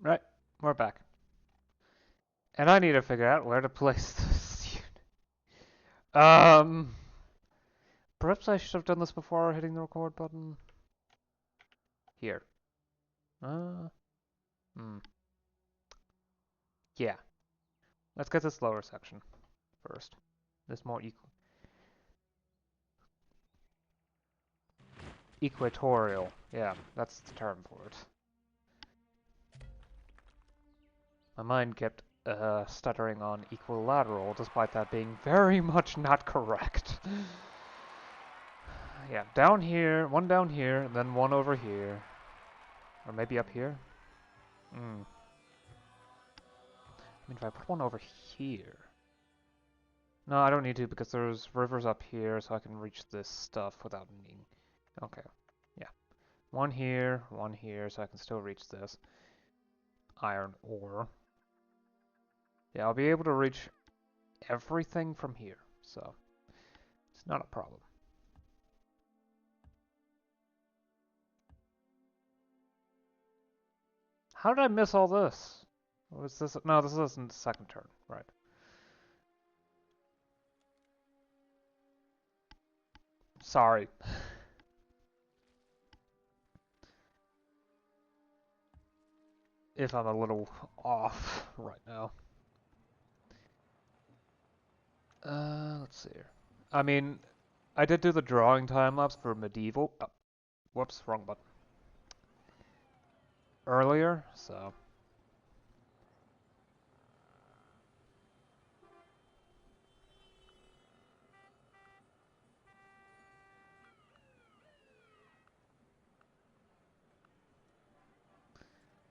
Right, we're back. And I need to figure out where to place this unit. Perhaps I should have done this before hitting the record button. Here. Uh, hmm. Yeah. Let's get this lower section first. This more equatorial. Yeah, that's the term for it. My mind kept stuttering on equilateral, despite that being very much not correct. Yeah, down here, then one over here. Or maybe up here? Hmm. I mean, if I put one over here... No, I don't need to because there's rivers up here, so I can reach this stuff without needing... Okay, yeah. One here, so I can still reach this. Iron ore. Yeah, I'll be able to reach everything from here, so it's not a problem. How did I miss all this? Was this? No, this isn't the second turn, right? Sorry. If I'm a little off right now. Let's see here. I mean, I did do the drawing time lapse for medieval. Oh, whoops, wrong button. Earlier, so.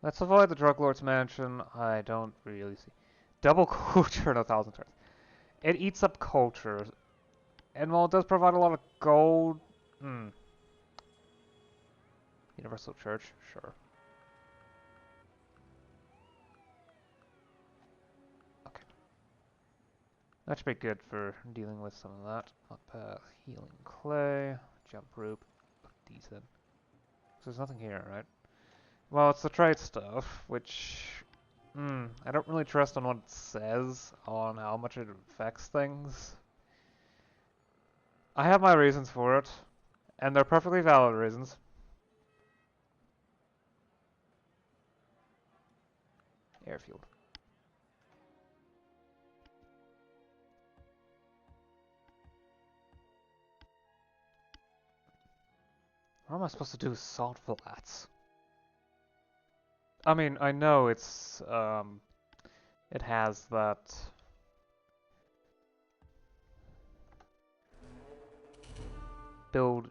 Let's avoid the Drug Lord's mansion. I don't really see. Double culture in 1,000 turns. It eats up culture. And while it does provide a lot of gold... Hmm. Universal Church? Sure. Okay. That should be good for dealing with some of that. Up healing clay. Jump rope. Look decent. So there's nothing here, right? Well, it's the trade stuff, which... I don't really trust on what it says on how much it affects things. I have my reasons for it, and they're perfectly valid reasons. Airfield. What am I supposed to do with salt flats? I mean, I know it's, it has that... build,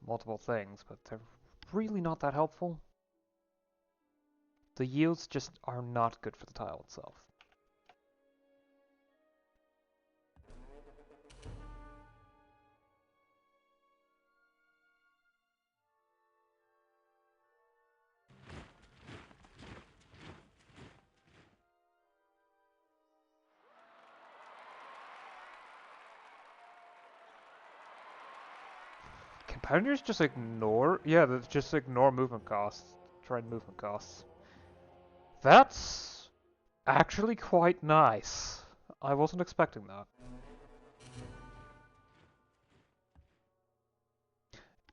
multiple things, but they're really not that helpful. The yields just are not good for the tile itself. Can pioneers just ignore? Yeah, just ignore movement costs. Trade movement costs. That's actually quite nice. I wasn't expecting that.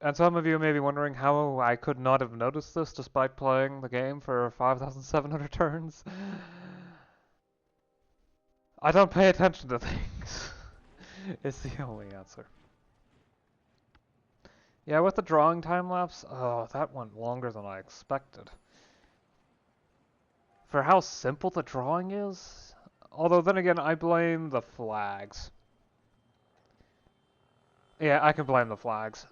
And some of you may be wondering how I could not have noticed this despite playing the game for 5,700 turns. I don't pay attention to things. It's the only answer. Yeah, with the drawing time lapse, oh, that went longer than I expected. For how simple the drawing is? Although then again, I blame the flags. Yeah, I can blame the flags.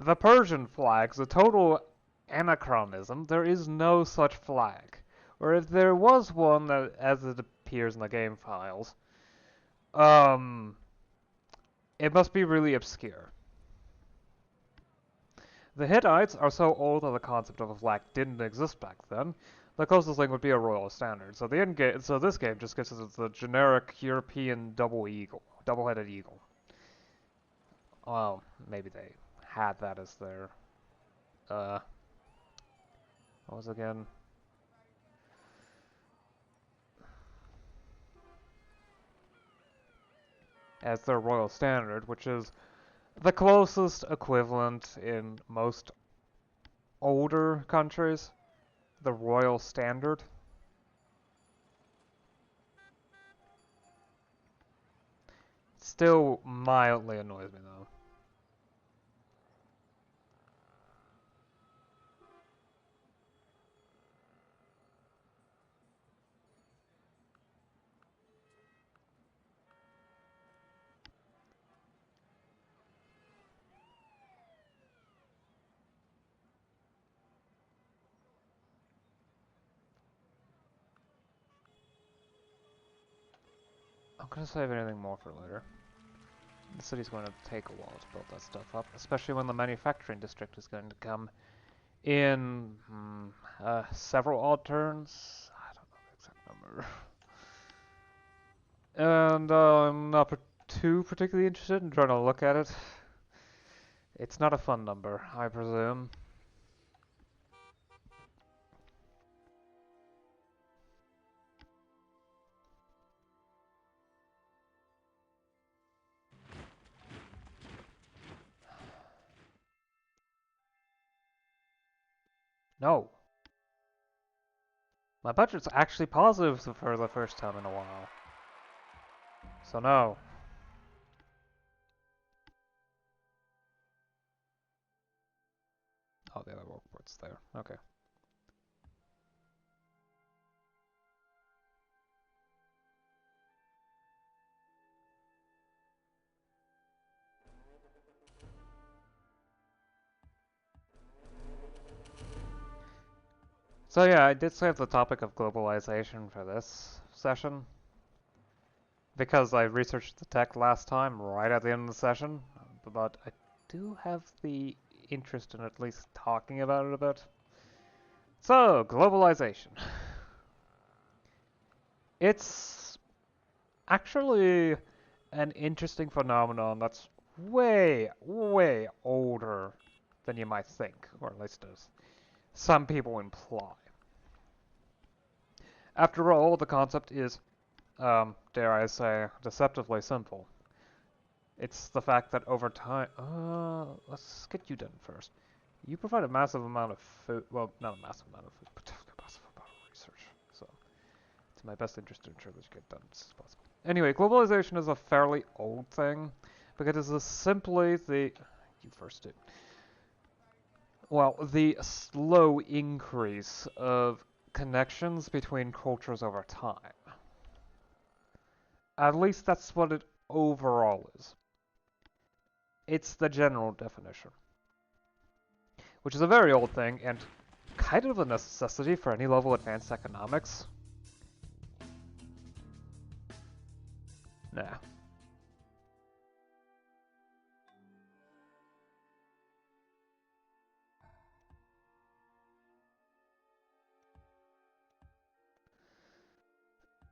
The Persian flags, a total anachronism. There is no such flag. Or if there was one, that, as it appears in the game files, it must be really obscure. The Hittites are so old that the concept of a flag didn't exist back then. The closest thing would be a royal standard. So this game just gives us the generic European double-headed eagle. Well, maybe they had that as their What was again? As their royal standard, which is the closest equivalent in most older countries. The royal standard. Still mildly annoys me though. I'm gonna save anything more for later. The city's going to take a while to build that stuff up, especially when the manufacturing district is going to come in several odd turns. I don't know the exact number. And I'm not too particularly interested in trying to look at it. It's not a fun number, I presume. No. My budget's actually positive for the first time in a while. So no. Oh, the other workport's there. Okay. So yeah, I did save the topic of globalization for this session. Because I researched the tech last time, right at the end of the session. But I do have the interest in at least talking about it a bit. So, globalization. It's actually an interesting phenomenon that's way, way older than you might think, or at least as some people imply. After all, the concept is, dare I say, deceptively simple. It's the fact that over time... let's get you done first. You provide a massive amount of food... Well, not a massive amount of food, but a massive amount of research. So, it's in my best interest to ensure that you get done as soon as possible. Anyway, globalization is a fairly old thing, because it is simply the... You first did. Well, the slow increase of connections between cultures over time. At least that's what it overall is. It's the general definition. Which is a very old thing, and kind of a necessity for any level of advanced economics. Nah.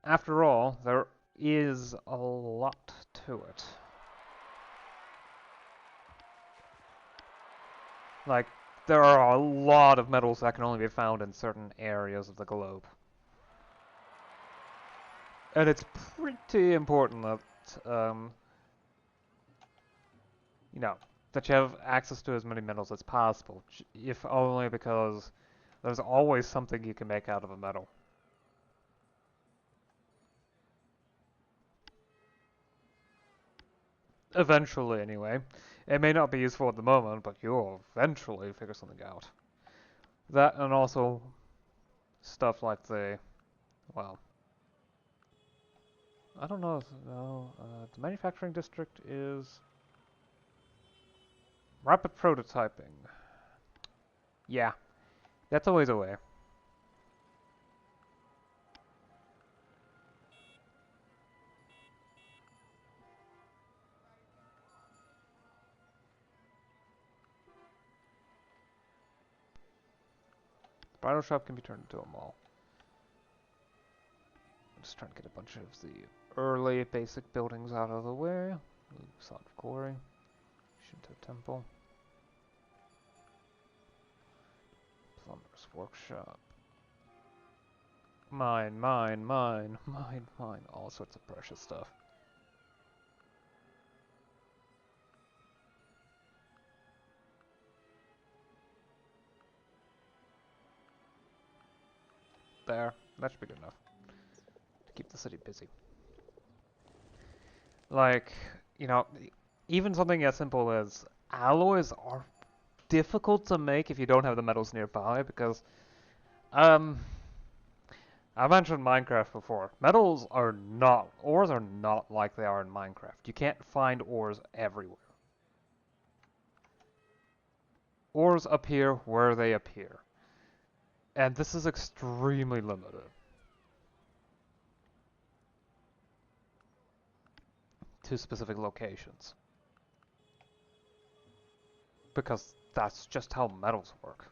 After all, there is a lot to it. Like, there are a lot of metals that can only be found in certain areas of the globe. And it's pretty important that, you know, that you have access to as many metals as possible, if only because there's always something you can make out of a metal. Eventually, anyway. It may not be useful at the moment, but you'll eventually figure something out. That and also stuff like the, well, I don't know, no, the manufacturing district is rapid prototyping. Yeah, that's a ways away. The bridal shop can be turned into a mall. I'm just trying to get a bunch of the early basic buildings out of the way. Sod of Glory, Shinto Temple. Plumber's workshop. Mine, mine, mine, mine, mine. All sorts of precious stuff. There. That should be good enough to keep the city busy. Like, you know, even something as simple as alloys are difficult to make if you don't have the metals nearby because, I mentioned Minecraft before. Ores are not like they are in Minecraft. You can't find ores everywhere. Ores appear where they appear. And this is extremely limited to specific locations. Because that's just how metals work.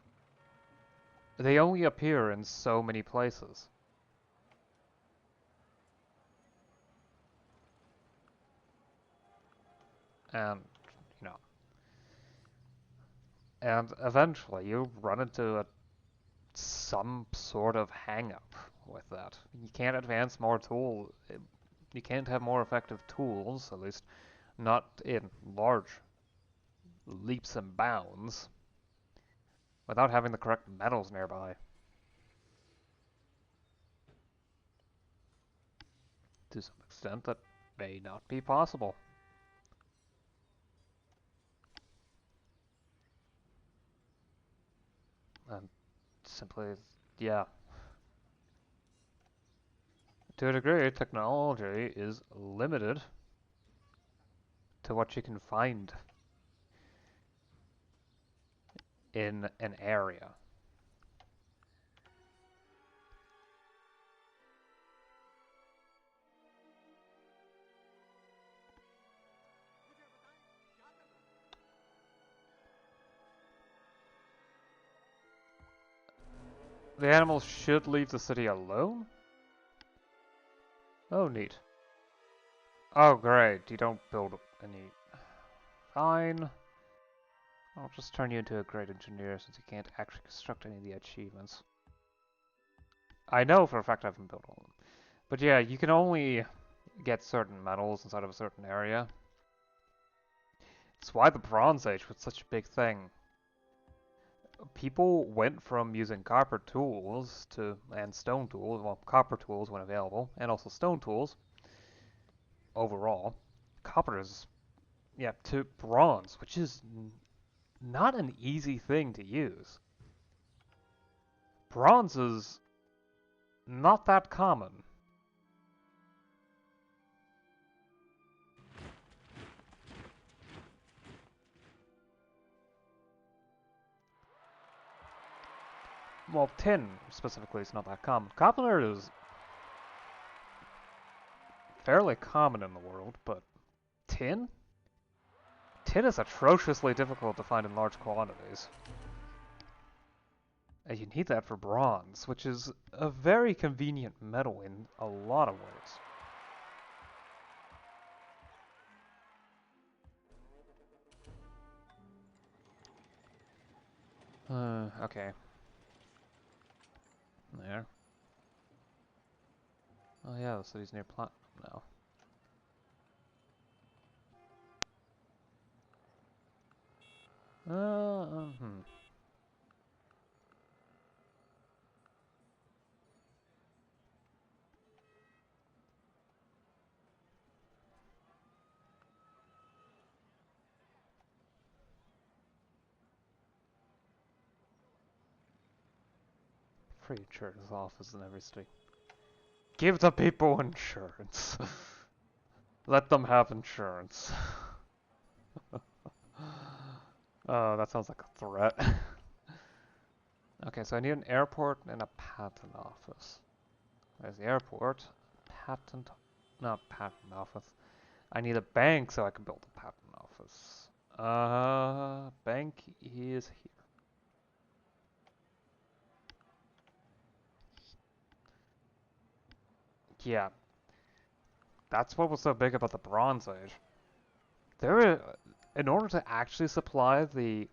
They only appear in so many places. And, you know, and eventually you run into some sort of hang-up with that. You can't advance more you can't have more effective tools, at least not in large leaps and bounds, without having the correct metals nearby. To some extent, that may not be possible. And simply, yeah. To a degree, technology is limited to what you can find in an area. The animals should leave the city alone? Oh, neat. Oh, great. You don't build any... Fine. I'll just turn you into a great engineer since you can't actually construct any of the achievements. I know for a fact I haven't built all of them. But yeah, you can only get certain metals inside of a certain area. It's why the Bronze Age was such a big thing. People went from using copper tools and stone tools, well, copper tools when available, and also stone tools overall. Copper is, yeah, to bronze, which is not an easy thing to use. Bronze is not that common. Well, tin specifically is not that common. Copper is fairly common in the world, but tin? Tin is atrociously difficult to find in large quantities. And you need that for bronze, which is a very convenient metal in a lot of ways. Okay. There. Oh yeah, the city's near Platinum now. Hmm. Free insurance office in every state. Give the people insurance. Let them have insurance. Oh, that sounds like a threat. Okay, so I need an airport and a patent office. There's the airport. Patent... Not patent office. I need a bank so I can build a patent office. Bank is here. Yeah. That's what was so big about the Bronze Age. In order to actually supply the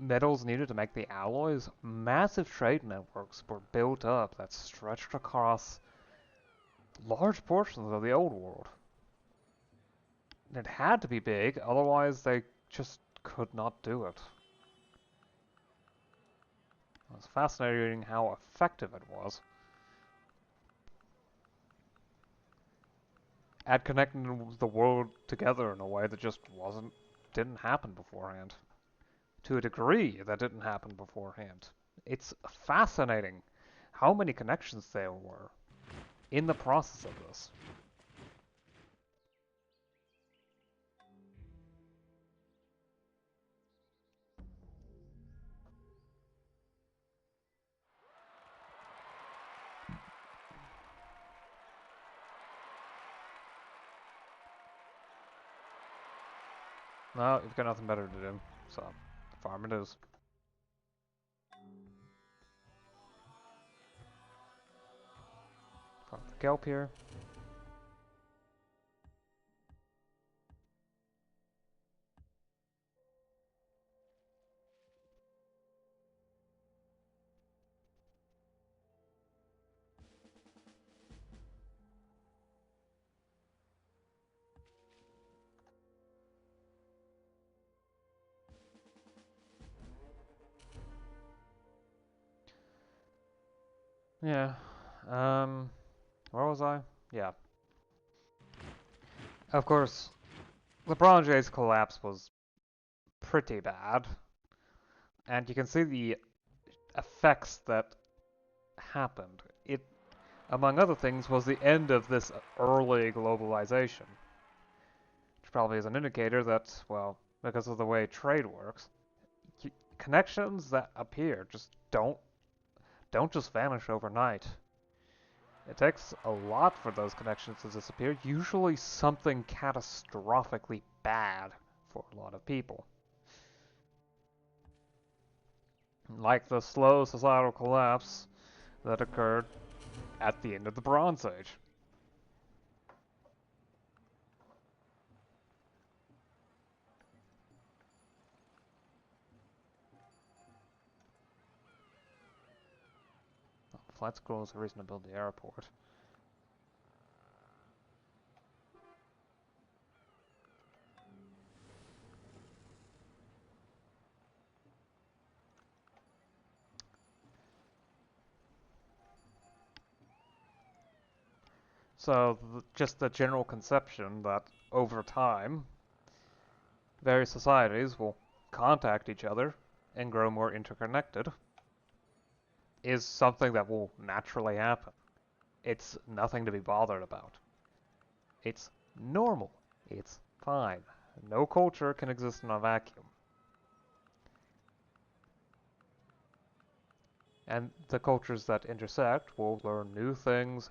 metals needed to make the alloys, massive trade networks were built up that stretched across large portions of the old world. It had to be big, otherwise they just could not do it. It was fascinating how effective it was at connecting the world together in a way that just didn't happen beforehand. To a degree that didn't happen beforehand. It's fascinating how many connections there were in the process of this. Well, you've got nothing better to do, so farm it is. Farm the kelp here. Yeah. Where was I? Yeah. Of course, the Bronze Age collapse was pretty bad, and you can see the effects that happened. It, among other things, was the end of this early globalization, which probably is an indicator that, well, because of the way trade works, connections that appear just don't just vanish overnight. It takes a lot for those connections to disappear, usually something catastrophically bad for a lot of people. Like the slow societal collapse that occurred at the end of the Bronze Age. Flight school is a reason to build the airport. So, just the general conception that over time, various societies will contact each other and grow more interconnected is something that will naturally happen. It's nothing to be bothered about. It's normal. It's fine. No culture can exist in a vacuum. And the cultures that intersect will learn new things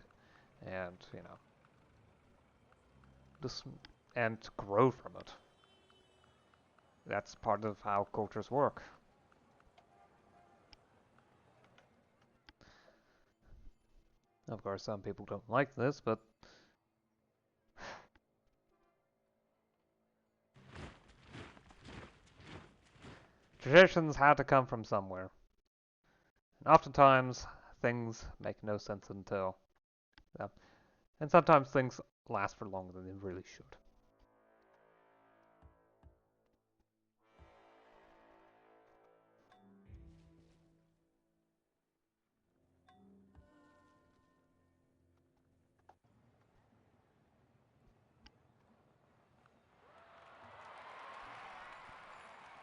and, this, and grow from it. That's part of how cultures work. Of course, some people don't like this, but traditions had to come from somewhere. And oftentimes, things make no sense until. And sometimes things last for longer than they really should.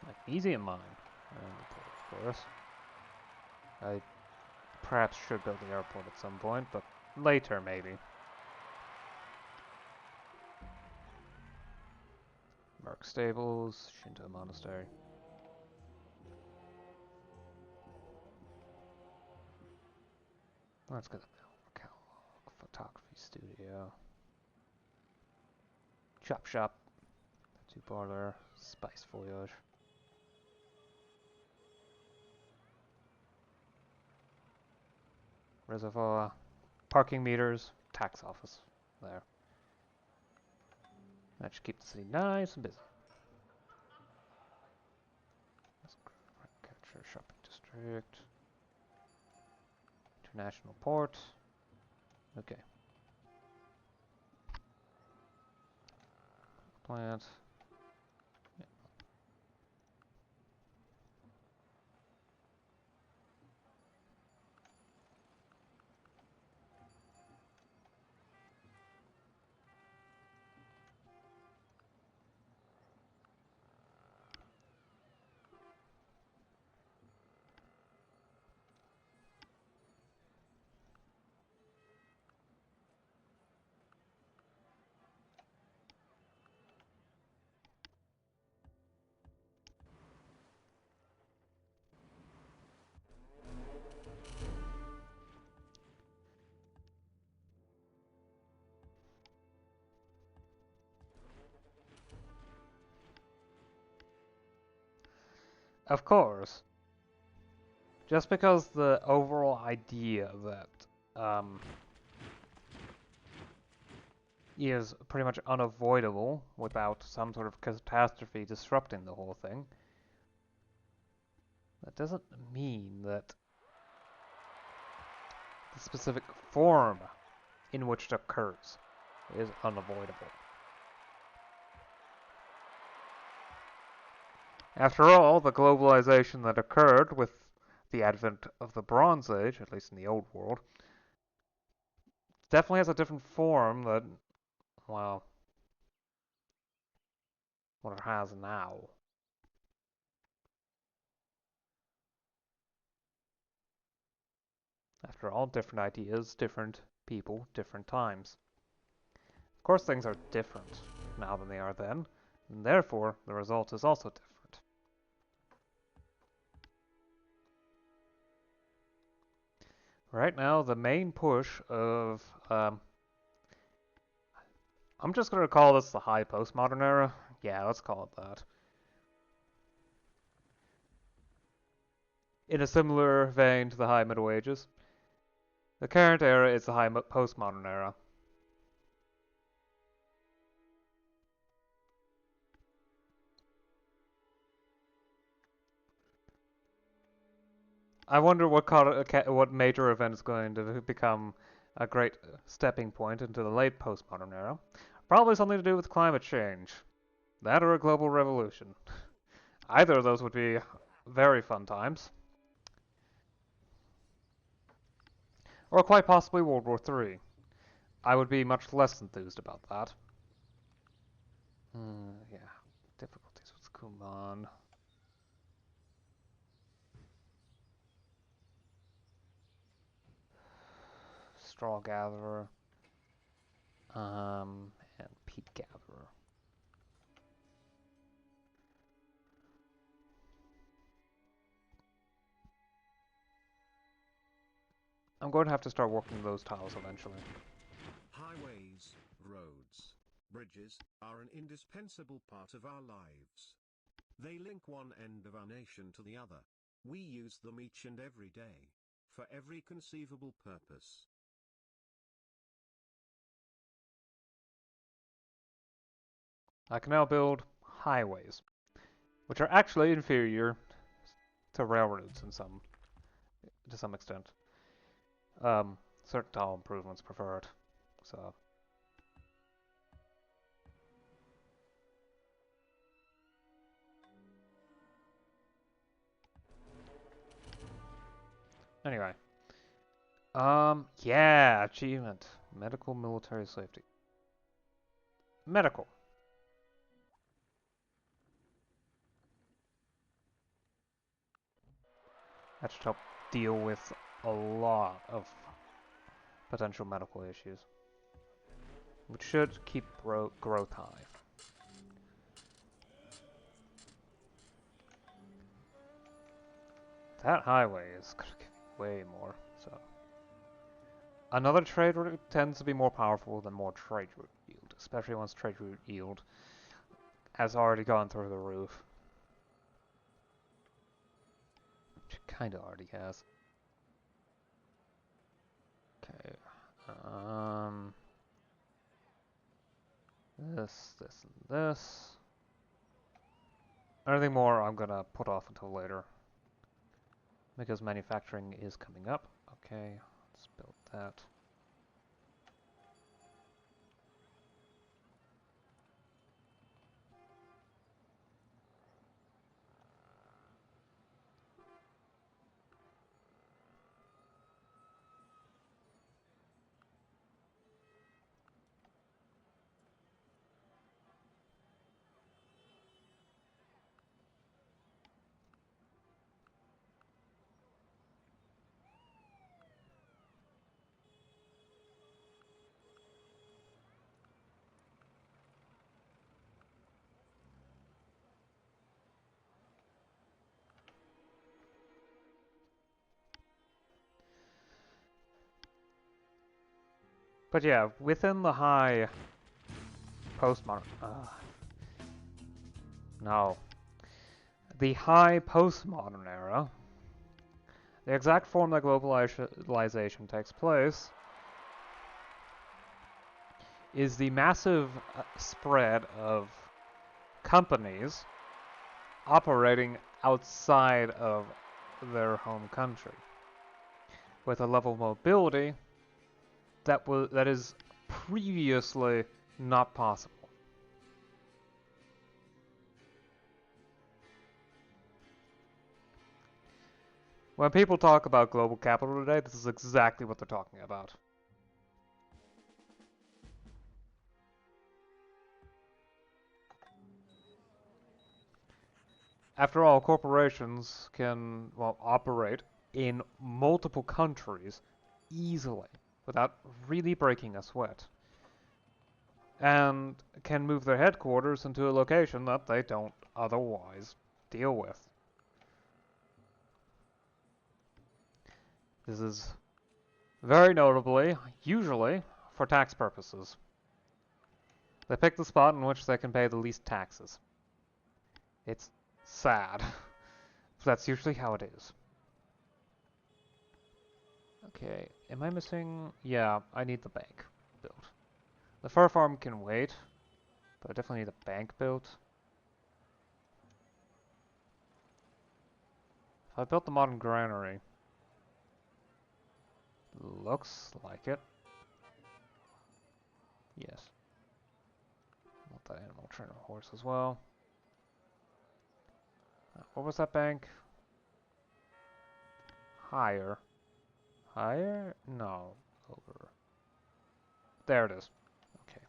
Magnesium mine. Of course. I perhaps should build the airport at some point, but later maybe. Merc Stables, Shinto Monastery. Let's go to the photography studio. Chop shop. Two parlor. Spice foliage. Reservoir. Parking meters. Tax office. There. That should keep the city nice and busy. District. International port. Okay. Plant. Of course, just because the overall idea that is pretty much unavoidable without some sort of catastrophe disrupting the whole thing, that doesn't mean that the specific form in which it occurs is unavoidable. After all, the globalization that occurred with the advent of the Bronze Age, at least in the old world, definitely has a different form than, well, what it has now. After all, different ideas, different people, different times. Of course, things are different now than they are then, and therefore the result is also different. Right now, the main push of I'm just going to call this the high postmodern era. Yeah, let's call it that. In a similar vein to the high Middle Ages, the current era is the high postmodern era. I wonder what major event is going to become a great stepping point into the late postmodern era. Probably something to do with climate change. That or a global revolution. Either of those would be very fun times. Or quite possibly World War III. I would be much less enthused about that. Yeah. Difficulties with Kuman. Straw Gatherer. And Peat Gatherer. I'm going to have to start working those tiles eventually. Highways, roads, bridges are an indispensable part of our lives. They link one end of our nation to the other. We use them each and every day, for every conceivable purpose. I can now build highways, which are actually inferior to railroads to some extent. Certain tile improvements preferred. So anyway, yeah, achievement, medical, military safety, medical. That should help deal with a lot of potential medical issues, which should keep growth high. That highway is gonna give me way more. So another trade route tends to be more powerful than more trade route yield, especially once trade route yield has already gone through the roof. Which it kinda already has. Okay. This, and this. Anything more I'm gonna put off until later. because manufacturing is coming up. Okay, let's build that. But yeah, within the high postmodern, no, the high postmodern era, the exact form that globalization takes place is the massive spread of companies operating outside of their home country with a level of mobility that is previously not possible. When people talk about global capital today, this is exactly what they're talking about. After all, corporations can, well, operate in multiple countries easily without really breaking a sweat, and can move their headquarters into a location that they don't otherwise deal with. This is very notably, usually, for tax purposes. They pick the spot in which they can pay the least taxes. It's sad. That's usually how it is. Okay, am I missing? Yeah, I need the bank built. The fur farm can wait, but I definitely need a bank built. If I built the modern granary, looks like it. Yes. Want that animal trainer horse as well. What was that bank? Higher. Higher? No. Over. There it is. Okay.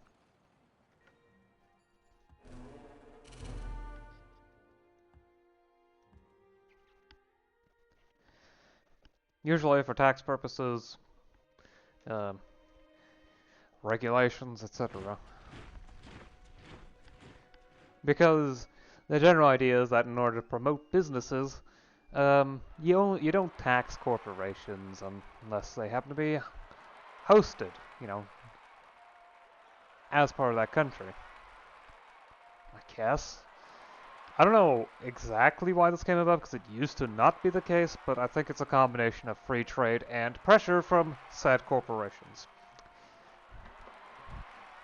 Usually for tax purposes, um, regulations, etc. Because the general idea is that in order to promote businesses, you don't tax corporations unless they happen to be hosted, you know, as part of that country. I guess. I don't know exactly why this came about because it used to not be the case, but I think it's a combination of free trade and pressure from said corporations.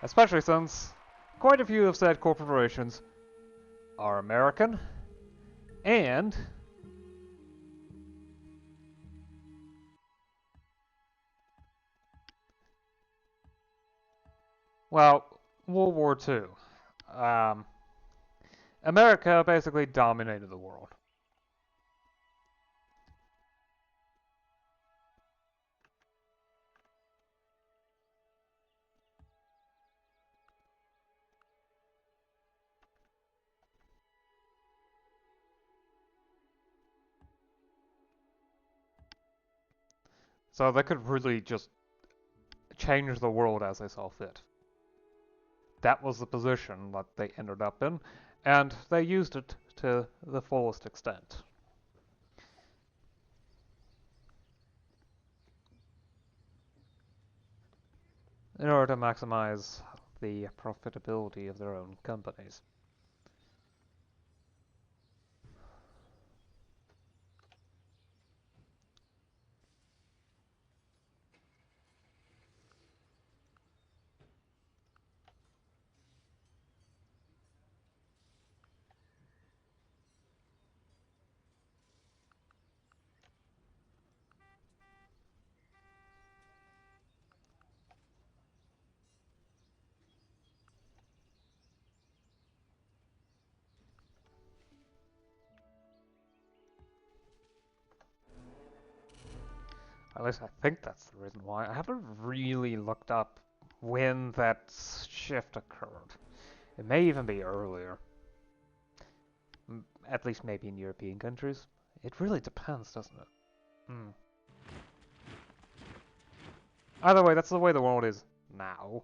Especially since quite a few of said corporations are American and well, World War II. Um, America basically dominated the world. So they could really just change the world as they saw fit. That was the position that they ended up in, and they used it to the fullest extent. In order to maximize the profitability of their own companies. At least I think that's the reason why. I haven't really looked up when that shift occurred. It may even be earlier. At least maybe in European countries. It really depends, doesn't it? Hmm. Either way, that's the way the world is now.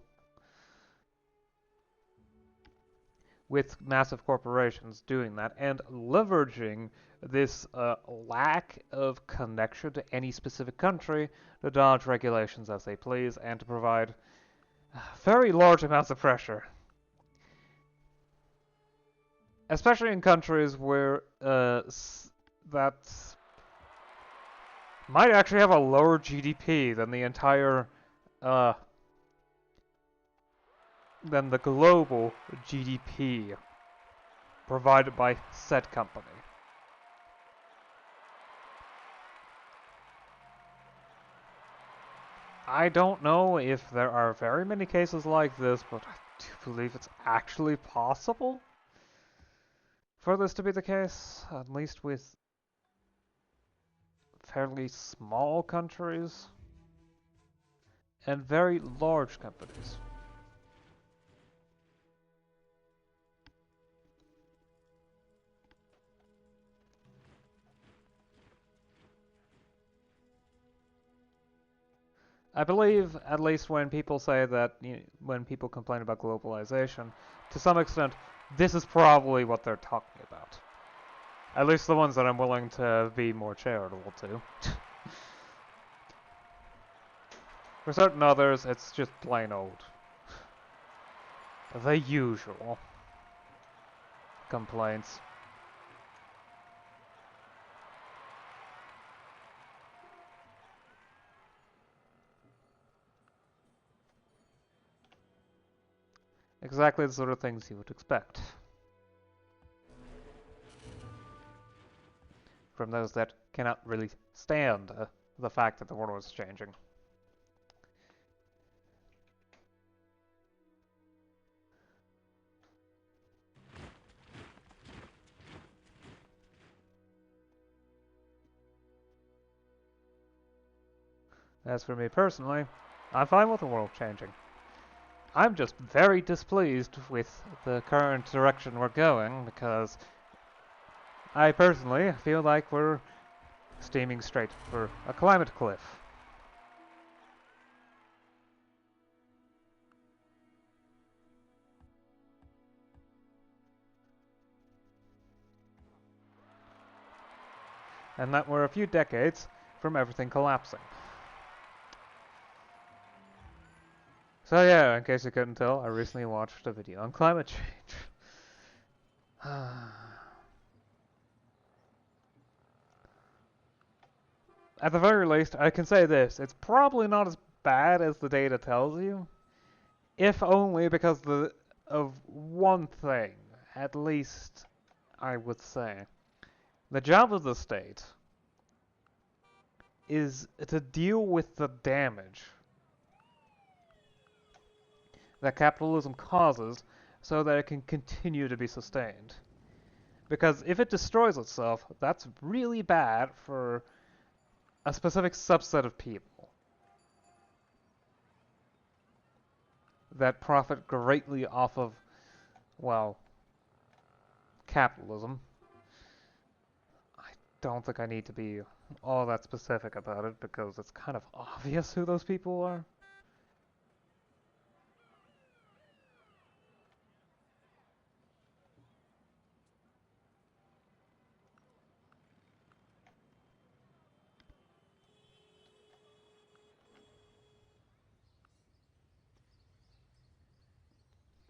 With massive corporations doing that and leveraging this lack of connection to any specific country to dodge regulations as they please and to provide very large amounts of pressure. Especially in countries where that might actually have a lower GDP than the entire uh, than the global GDP provided by said company. I don't know if there are very many cases like this, but I do believe it's actually possible for this to be the case, at least with fairly small countries and very large companies. I believe, at least when people say that, when people complain about globalization, to some extent, this is probably what they're talking about. At least the ones that I'm willing to be more charitable to. For certain others, it's just plain old. The usual complaints. Exactly the sort of things you would expect from those that cannot really stand the fact that the world is changing. As for me personally, I'm fine with the world changing. I'm just very displeased with the current direction we're going because I personally feel like we're steaming straight for a climate cliff. And that we're a few decades from everything collapsing. So yeah, in case you couldn't tell, I recently watched a video on climate change. At the very least, I can say this. It's probably not as bad as the data tells you, if only because of one thing, at least I would say. The job of the state is to deal with the damage that capitalism causes so that it can continue to be sustained. Because if it destroys itself, that's really bad for a specific subset of people that profit greatly off of, well, capitalism. I don't think I need to be all that specific about it because it's kind of obvious who those people are.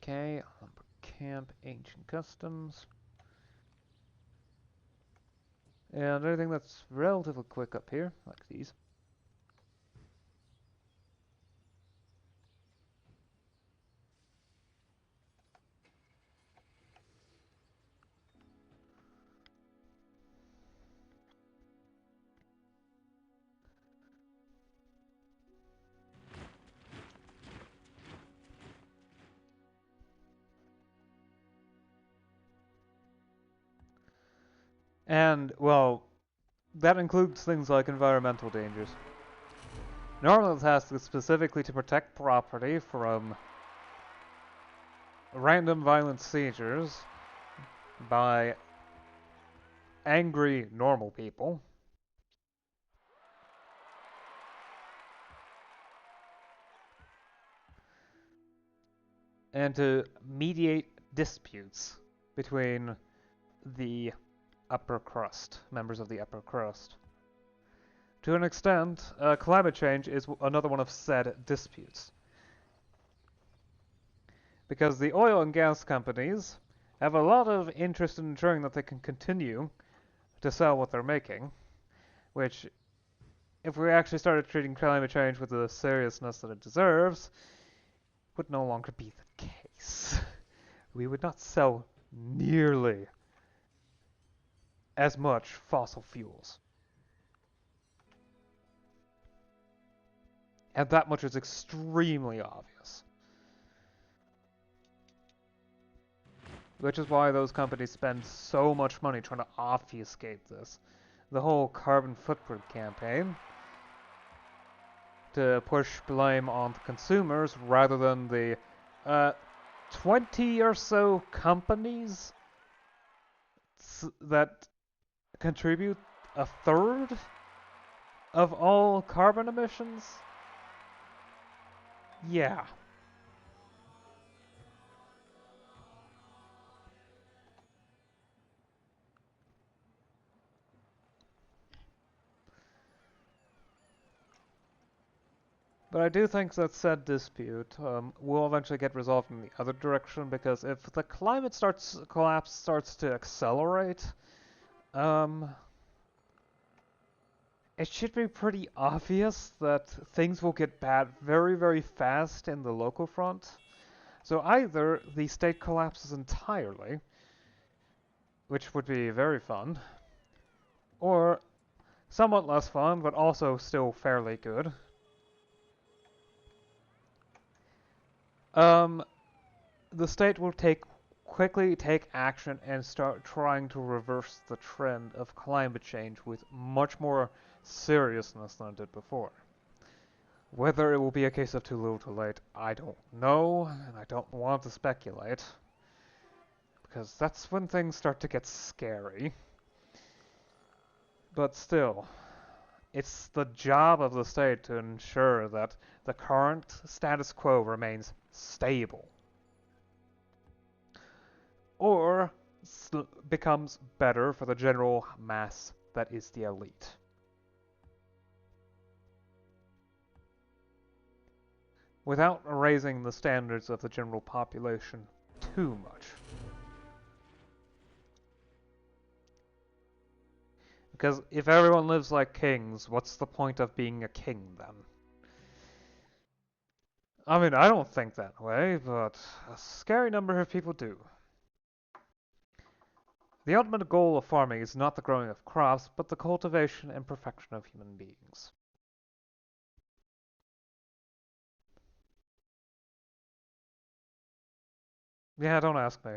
Okay, lumber camp, ancient customs. And anything that's relatively quick up here, like these. And, well, that includes things like environmental dangers. Normally the task is specifically to protect property from random violent seizures by angry normal people. And to mediate disputes between the upper crust, members of the upper crust. To an extent, climate change is another one of said disputes. Because the oil and gas companies have a lot of interest in ensuring that they can continue to sell what they're making, which, if we actually started treating climate change with the seriousness that it deserves, would no longer be the case. We would not sell nearly as much fossil fuels. And that much is extremely obvious. Which is why those companies spend so much money trying to obfuscate this. The whole carbon footprint campaign to push blame on the consumers rather than the 20 or so companies that contribute a third of all carbon emissions. Yeah. But I do think that said dispute will eventually get resolved in the other direction, because if the climate collapse starts to accelerate, um, it should be pretty obvious that things will get bad very, very fast in the local front. So either the state collapses entirely, which would be very fun, or somewhat less fun, but also still fairly good. Um, the state will quickly take action and start trying to reverse the trend of climate change with much more seriousness than it did before. Whether it will be a case of too little too late, I don't know, and I don't want to speculate, because that's when things start to get scary. But still, it's the job of the state to ensure that the current status quo remains stable, or becomes better for the general mass that is the elite. Without raising the standards of the general population too much. Because if everyone lives like kings, what's the point of being a king then? I mean, I don't think that way, but a scary number of people do. The ultimate goal of farming is not the growing of crops, but the cultivation and perfection of human beings. Yeah, don't ask me.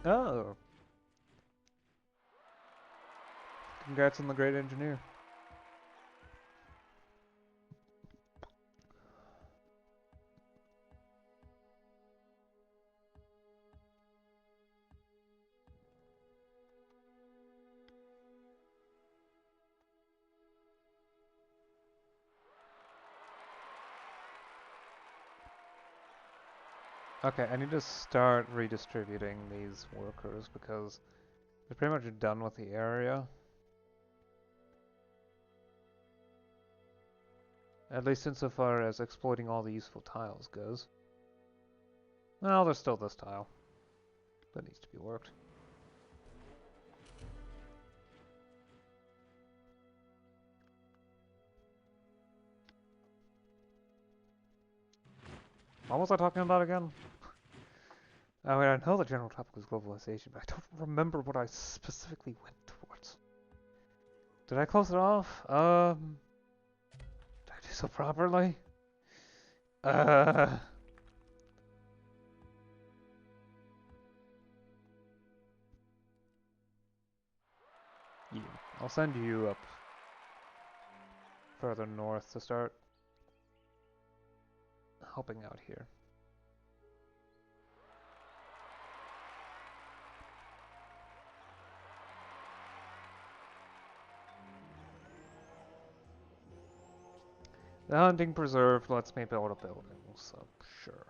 Oh, congrats on the great engineer. Okay, I need to start redistributing these workers because they're pretty much done with the area. At least insofar as exploiting all the useful tiles goes. Well, there's still this tile that needs to be worked. What was I talking about again? I mean, I know the general topic was globalization, but I don't remember what I specifically went towards. Did I close it off? Did I do so properly? Uh, you. I'll send you up further north to start helping out here. The hunting preserve lets me build a building, so sure.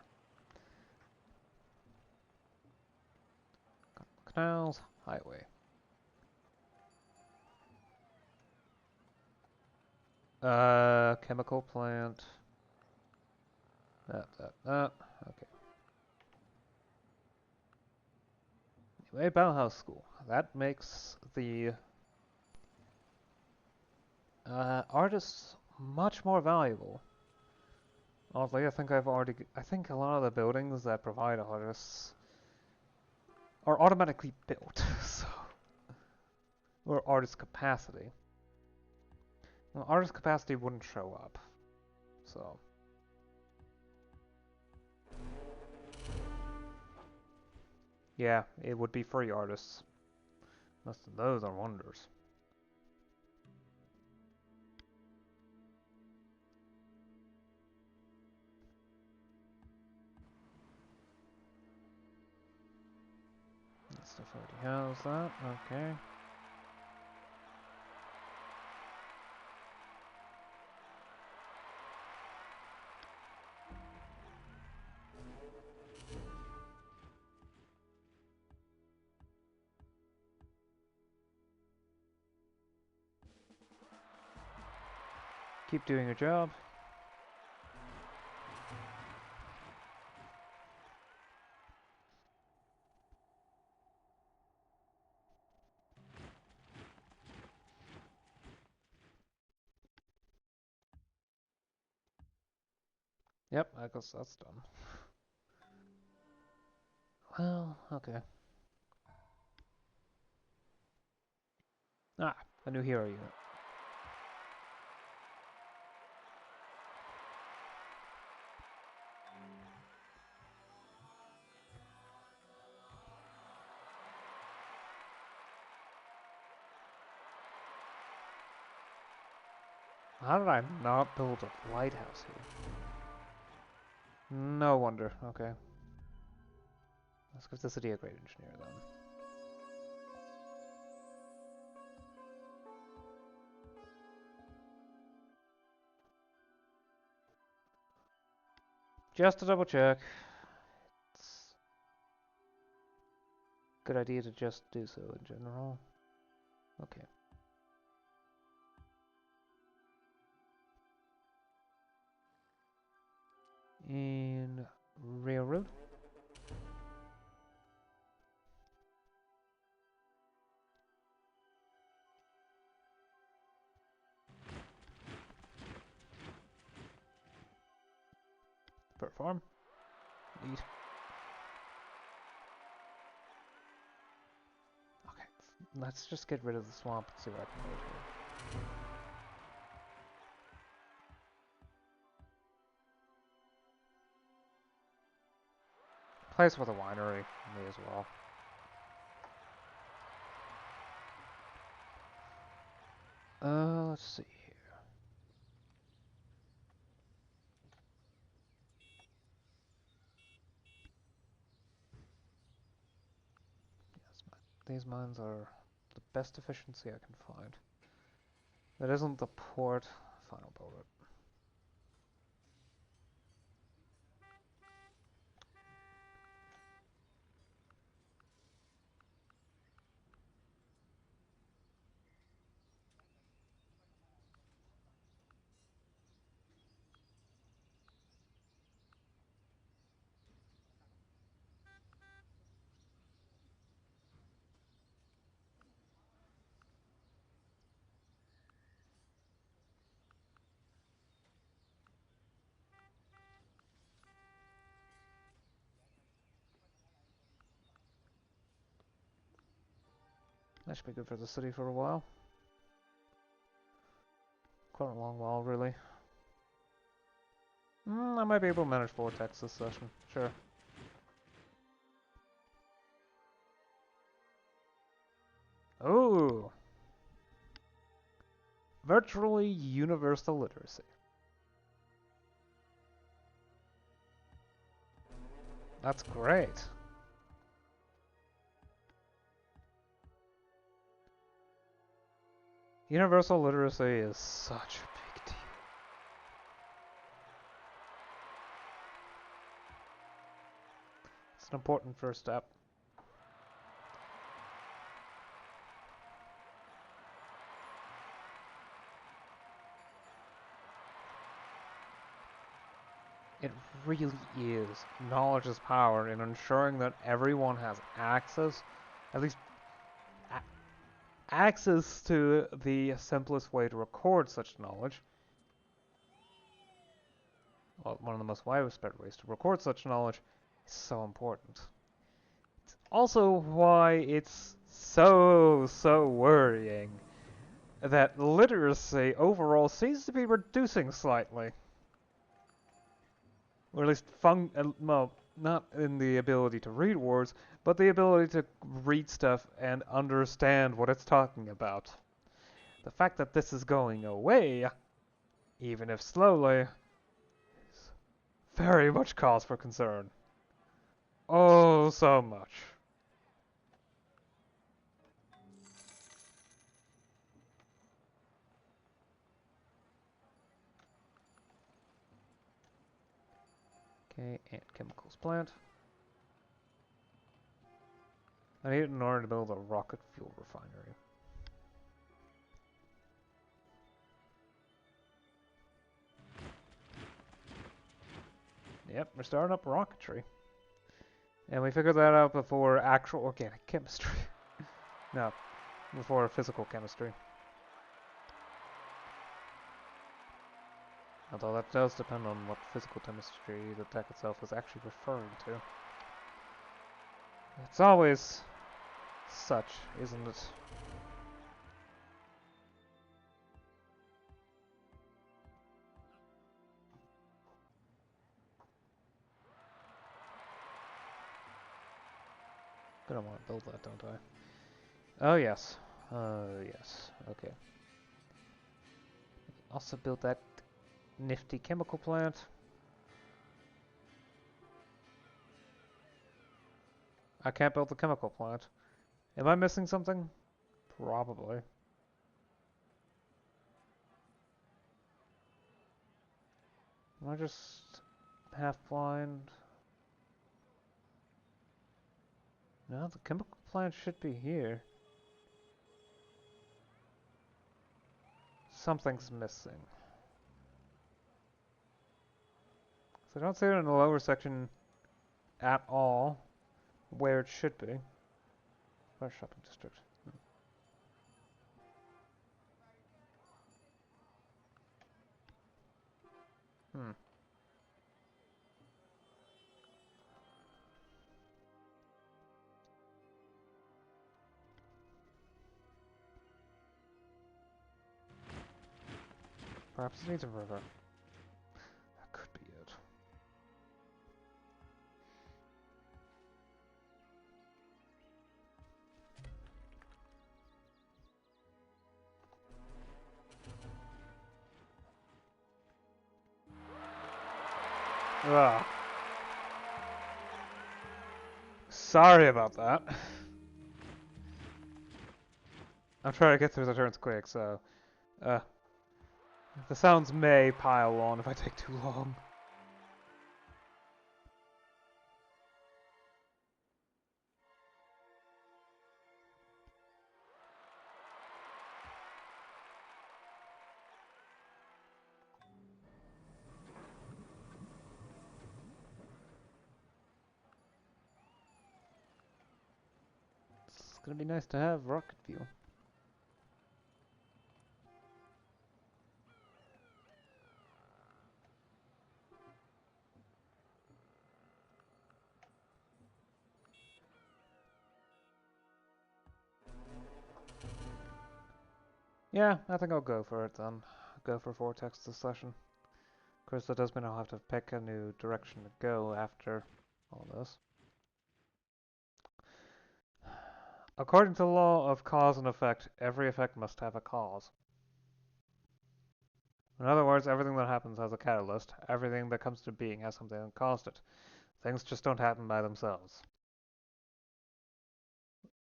Canals, highway. Chemical plant. That. Okay. Anyway, Bauhaus School. That makes the artists much more valuable. Oddly, I think a lot of the buildings that provide artists are automatically built, so, or artist capacity. Well, artist capacity wouldn't show up, so. Yeah, it would be free artists. Those are wonders. That stuff already has that, okay. Keep doing your job. Yep, I guess that's done. Well, okay. Ah, a new hero unit. How did I not build a lighthouse here? No wonder, okay. Let's give the city a great engineer then. Just to double check. It's a good idea to just do so in general. Okay. In railroad. Perform. Neat. Okay, let's just get rid of the swamp and see what I can build here. Place with a winery, may as well. Let's see here. Yes, these mines are the best efficiency I can find. That isn't the port. Fine, I'll build it. That should be good for the city for a while. Quite a long while, really. I might be able to manage Vortex this session. Sure. Oh! Virtually universal literacy. That's great. Universal literacy is such a big deal. It's an important first step. It really is. Knowledge is power in ensuring that everyone has access, at least access to the simplest way to record such knowledge. Well, one of the most widespread ways to record such knowledge is so important. It's also why it's so worrying that literacy overall seems to be reducing slightly. Or at least well, not in the ability to read words, but the ability to read stuff and understand what it's talking about. The fact that this is going away, even if slowly, is very much cause for concern. Oh, so much. Okay, and chemicals plant. I need it in order to build a rocket fuel refinery. Yep, we're starting up rocketry. And we figured that out before actual organic chemistry. No, before physical chemistry. Although that does depend on what physical chemistry the tech itself is actually referring to. It's always such, isn't it? Gonna want to build that, don't I? Oh, yes. Yes. Okay. Also build that nifty chemical plant. I can't build the chemical plant. Am I missing something? Probably. Am I just half blind? No, the chemical plant should be here. Something's missing. So I don't see it in the lower section at all, where it should be. Where's shopping district? Hmm. Perhaps it needs a river. That could be it. Ugh. Sorry about that. I'm trying to get through the turns quick, so... Uh, the sounds may pile on if I take too long. It's gonna be nice to have rocket fuel. Yeah, I think I'll go for it then. Go for Vortex this session. Of course, that does mean I'll have to pick a new direction to go after all this. According to the law of cause and effect, every effect must have a cause. In other words, everything that happens has a catalyst. Everything that comes to being has something that caused it. Things just don't happen by themselves.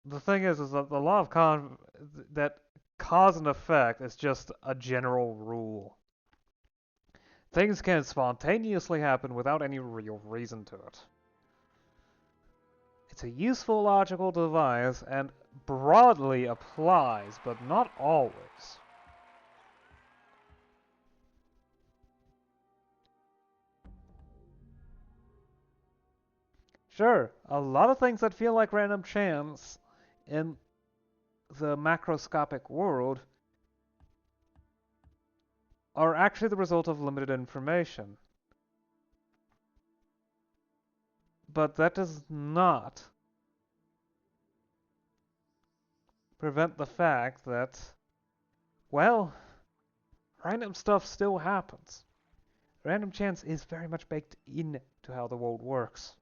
The thing is that the law of that cause and effect is just a general rule. Things can spontaneously happen without any real reason to it. It's a useful logical device and broadly applies, but not always. Sure, a lot of things that feel like random chance in the macroscopic world are actually the result of limited information. But that does not prevent the fact that, well, random stuff still happens. Random chance is very much baked into how the world works.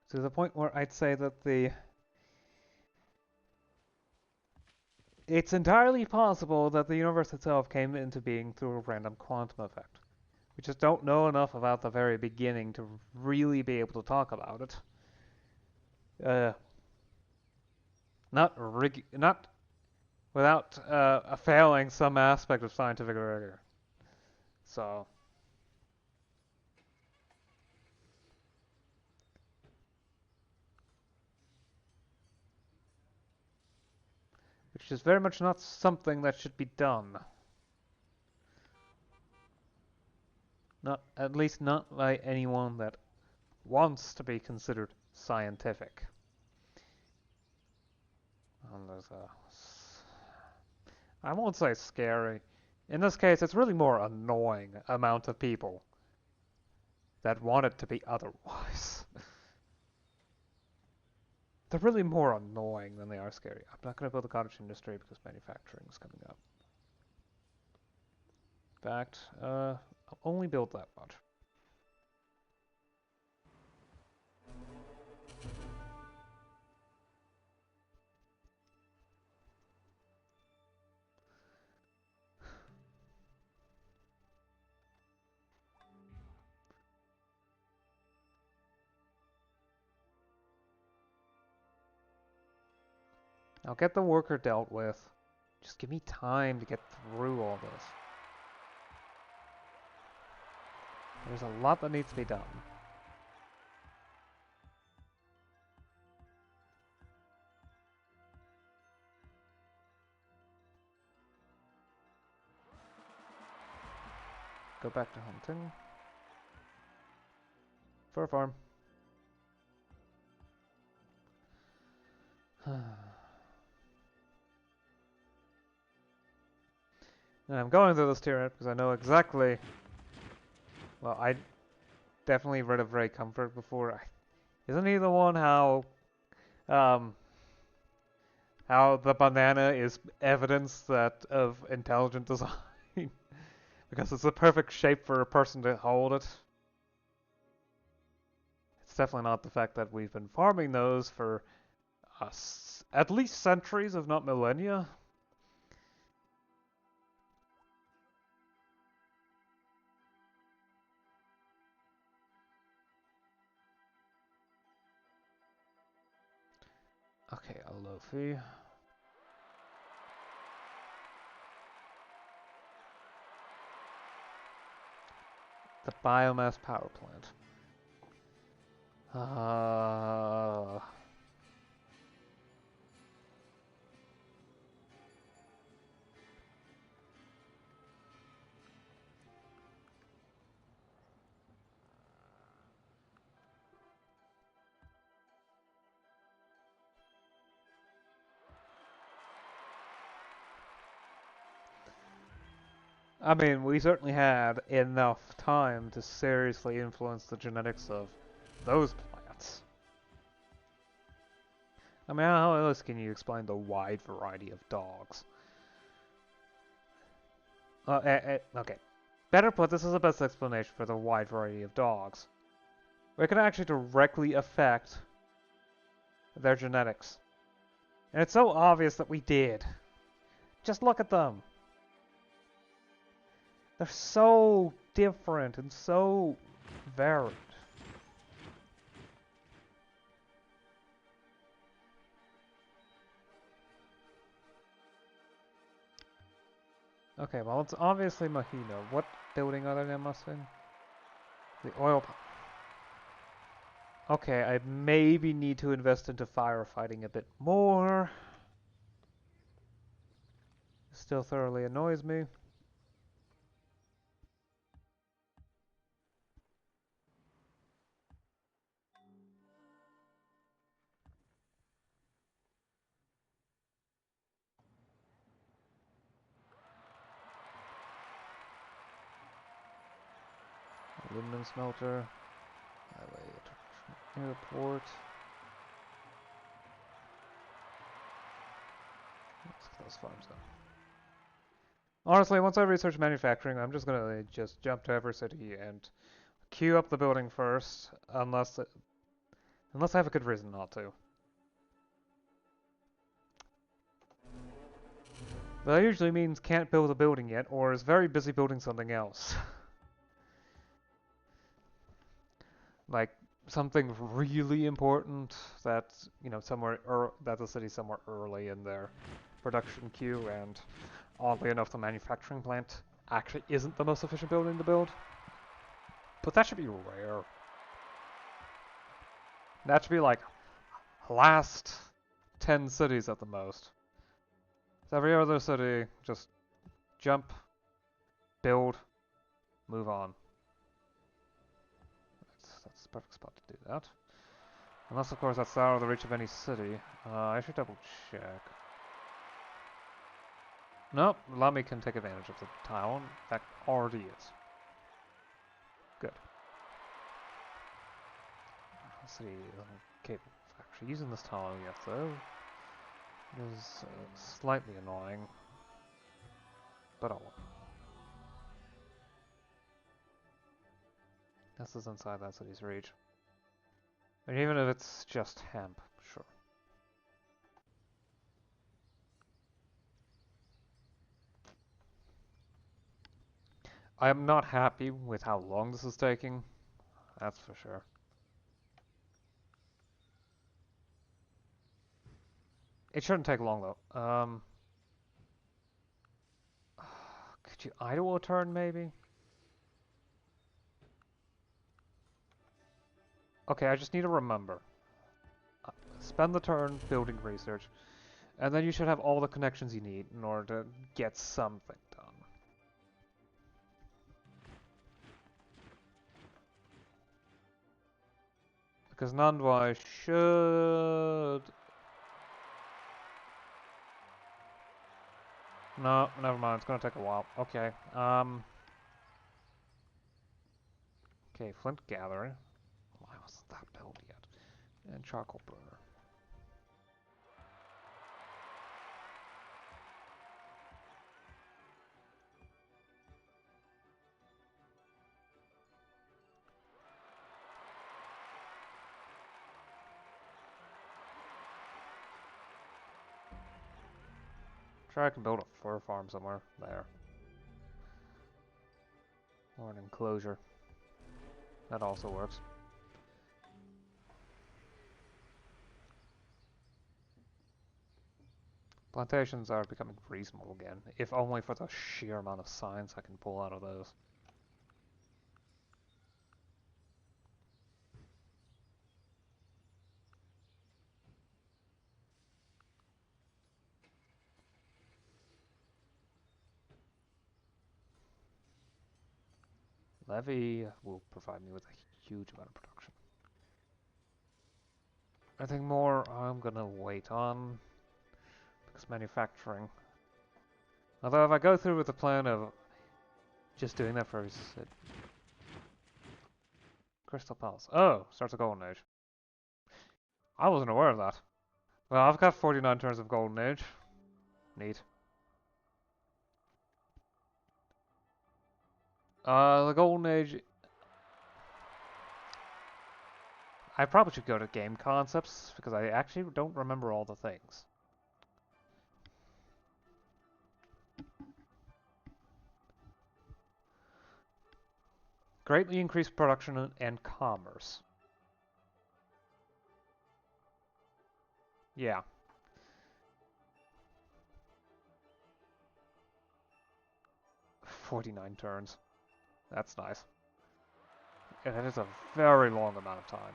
To the point where I'd say that it's entirely possible that the universe itself came into being through a random quantum effect. We just don't know enough about the very beginning to really be able to talk about it. Uh, not without failing some aspect of scientific rigor. So, which is very much not something that should be done. Not at least not by anyone that wants to be considered scientific. And there's a, I won't say scary. In this case, it's really more annoying amount of people that want it to be otherwise. They're really more annoying than they are scary. I'm not going to build a cottage industry because manufacturing is coming up. In fact, I'll only build that much. I'll get the worker dealt with. Just give me time to get through all this. There's a lot that needs to be done. Go back to hunting. Fur farm. And I'm going through this tier because I know exactly. Well, I definitely read of Ray Comfort before. Isn't he the one um, how the banana is evidence that of intelligent design because it's the perfect shape for a person to hold it? It's definitely not the fact that we've been farming those for at least centuries, if not millennia. Okay, Alofi. The biomass power plant. I mean, we certainly had enough time to seriously influence the genetics of those plants. I mean, how else can you explain the wide variety of dogs? Okay. Better put, this is the best explanation for the wide variety of dogs. We can actually directly affect their genetics. And it's so obvious that we did. Just look at them. They're so different and so varied. Okay, well, it's obviously Mahino. What building are they missing? The oil. Okay, I maybe need to invest into firefighting a bit more. Still thoroughly annoys me. Aluminum smelter. Highway airport. Let's close farms though. Honestly, once I research manufacturing, I'm just gonna just jump to every city and queue up the building first, unless I have a good reason not to. That usually means can't build a building yet, or is very busy building something else. Like something really important that that the city's somewhere early in their production queue, and oddly enough, the manufacturing plant actually isn't the most efficient building to build. But that should be rare. That should be like last 10 cities at the most. So every other city, just jump, build, move on. That's the perfect spot to do that. Unless, of course, that's out of the reach of any city. I should double check. Nope, Lamy can take advantage of the tile. In fact, already is. Good. Let's see. Okay, actually using this tile yet, though, is slightly annoying. But oh well. This is inside that city's reach. And even if it's just hemp, sure. I am not happy with how long this is taking. That's for sure. It shouldn't take long though. Could you idle a turn maybe? Okay, I just need to remember. Spend the turn building research, and then you should have all the connections you need in order to get something done. Because Nandwai should... No, never mind, it's gonna take a while. Okay, okay, flint gathering. Why wasn't that built yet? And charcoal burner. Sure, I can build a fur farm somewhere. There. Or an enclosure. That also works. Plantations are becoming reasonable again, if only for the sheer amount of science I can pull out of those. Levy will provide me with a huge amount of production. Anything more, I'm gonna wait on, because manufacturing. Although if I go through with the plan of Just doing that for Crystal Palace. Oh, starts a Golden Age. I wasn't aware of that. Well, I've got 49 turns of Golden Age. Neat. The Golden Age... I probably should go to game concepts, because I actually don't remember all the things. Greatly increased production and commerce. Yeah. "49 turns. That's nice. Yeah, that is a very long amount of time.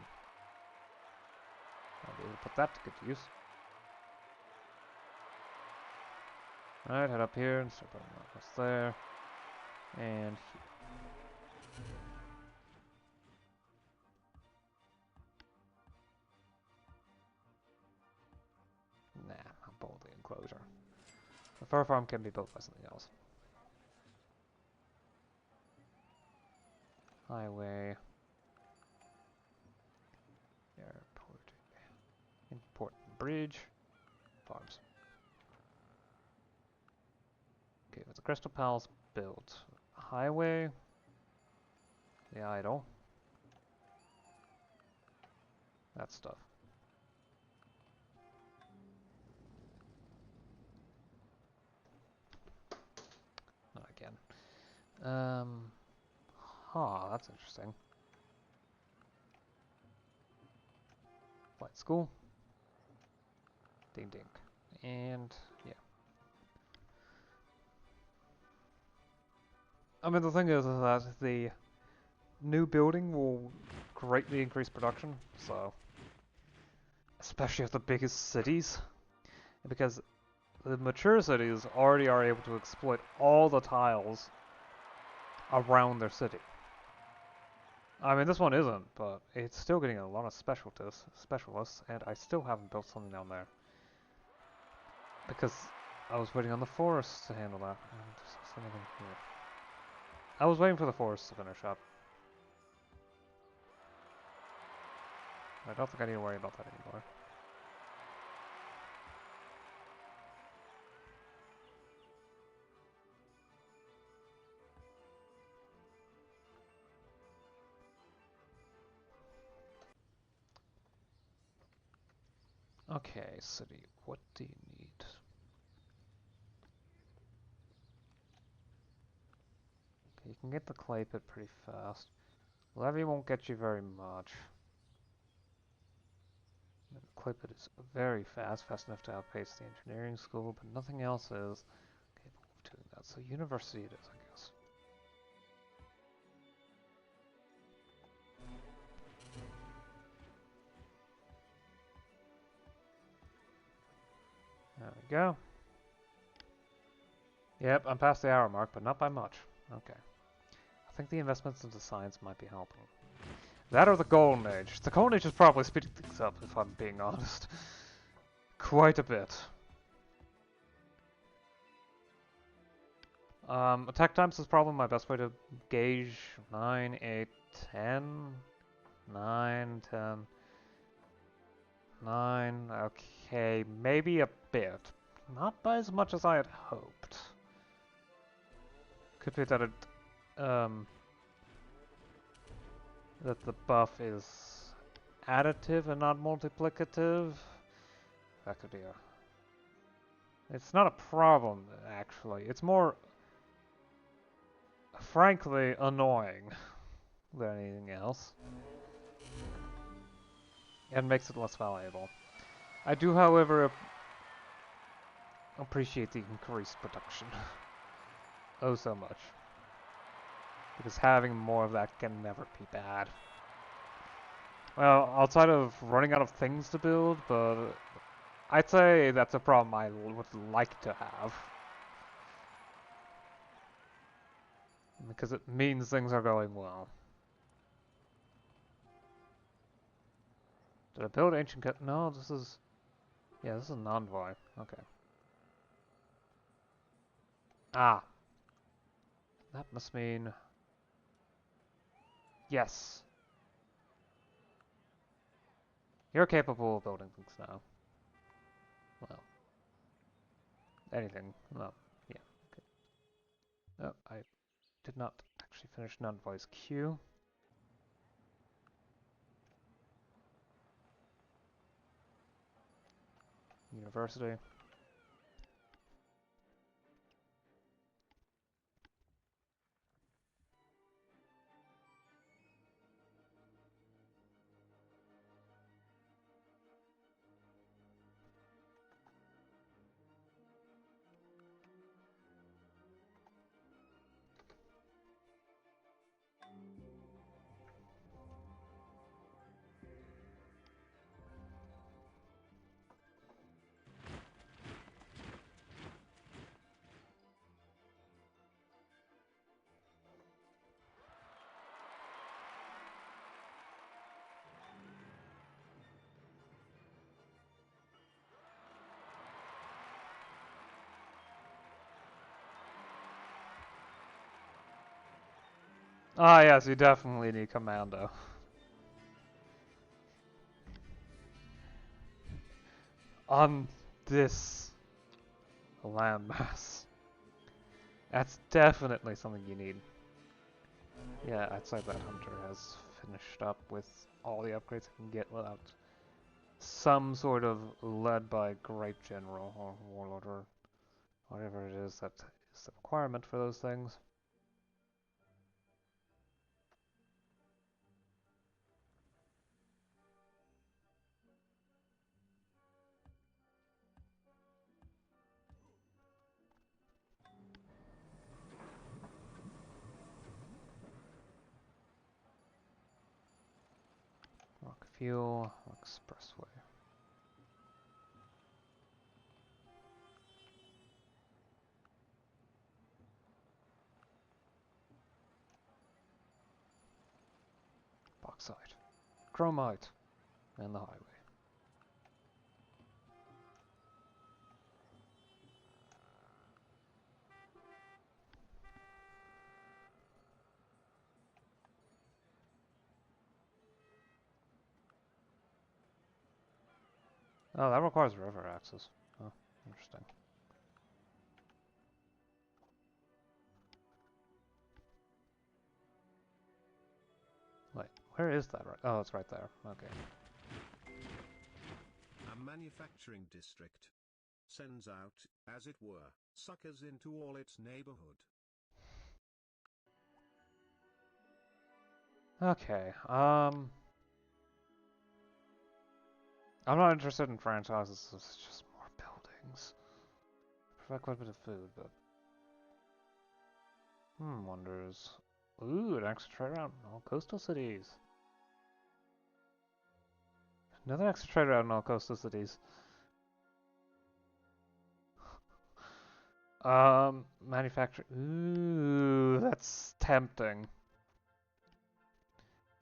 I'll be able to put that to good use. Alright, head up here and start putting markers there. And here. Nah, I'll build the enclosure. The fur farm can be built by something else. Highway. Airport. Important bridge. Farms. Okay, with the Crystal Palace built. Highway. The idol. That stuff. Not again. That's interesting. Flight school. Ding ding. And, yeah. I mean, the thing is that the new building will greatly increase production, so... Especially at the biggest cities. Because the mature cities already are able to exploit all the tiles around their city. I mean, this one isn't, but it's still getting a lot of specialists, and I still haven't built something down there. Because I was waiting on the forest to handle that. And there's something here. I was waiting for the forest to finish up. I don't think I need to worry about that anymore. Okay, city, what do you need? Okay, you can get the clay pit pretty fast. Levy won't get you very much. The clay pit is very fast enough to outpace the engineering school, but nothing else is capable of doing that. So university it is, I guess. There we go. Yep, I'm past the hour mark, but not by much. Okay. I think the investments into science might be helping. That or the Golden Age. The Golden Age is probably speeding things up, if I'm being honest. Quite a bit. Attack times is probably my best way to gauge 9, 8, 10. 9, 10. 9, okay, maybe a bit. Not by as much as I had hoped. Could be that that the buff is additive and not multiplicative. That could be a... It's not a problem, actually. It's more, frankly, annoying than anything else. And makes it less valuable. I do, however, appreciate the increased production. Oh, so much. Because having more of that can never be bad. Well, outside of running out of things to build, but I'd say that's a problem I would like to have. Because it means things are going well. Did I build ancient no, this is... Yeah, this is an envoy. Okay. Ah. That must mean... Yes. You're capable of building things now. Well, anything. Well, yeah. Okay. Oh, I did not actually finish non-voice Q. University. Ah, yes, you definitely need commando. On this landmass. That's definitely something you need. Yeah, I'd say that Hunter has finished up with all the upgrades it can get without some sort of led by Great General or Warlord or whatever it is that is the requirement for those things. Rock Fuel, Expressway. Bauxite. Chromite. And the highway. Oh, that requires river access. Oh, interesting. Wait, where is that? Right? Oh, it's right there. Okay. A manufacturing district sends out, as it were, suckers into all its neighborhood. Okay. I'm not interested in franchises. It's just more buildings. Provide quite a bit of food, but wonders. Ooh, an extra trade route in all coastal cities. Another extra trade route in all coastal cities. Manufacture. Ooh, that's tempting.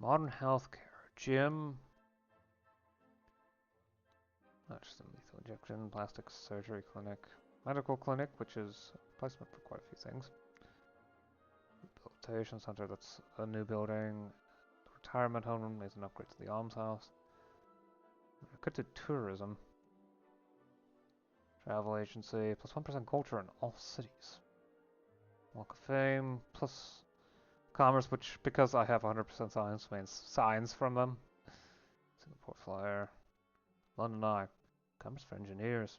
Modern healthcare, gym. Not just a lethal injection, plastic surgery clinic, medical clinic, which is a replacement for quite a few things. Rehabilitation center, that's a new building. Retirement home is an upgrade to the almshouse. Good to tourism. Travel agency, plus 1% culture in all cities. Walk of Fame, plus commerce, which, because I have 100% science, means signs from them. Singapore Flyer. London Eye. Commerce for engineers.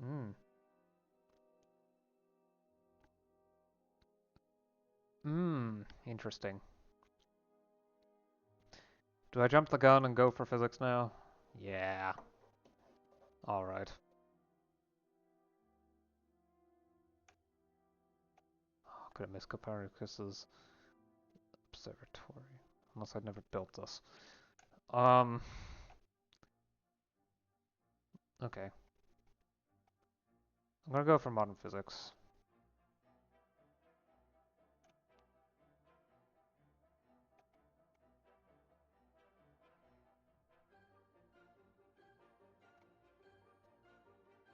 Hmm. Interesting. Do I jump the gun and go for physics now? Yeah. Alright. Oh, could have missed Copernicus's observatory. Unless I'd never built this. Okay. I'm gonna go for modern physics.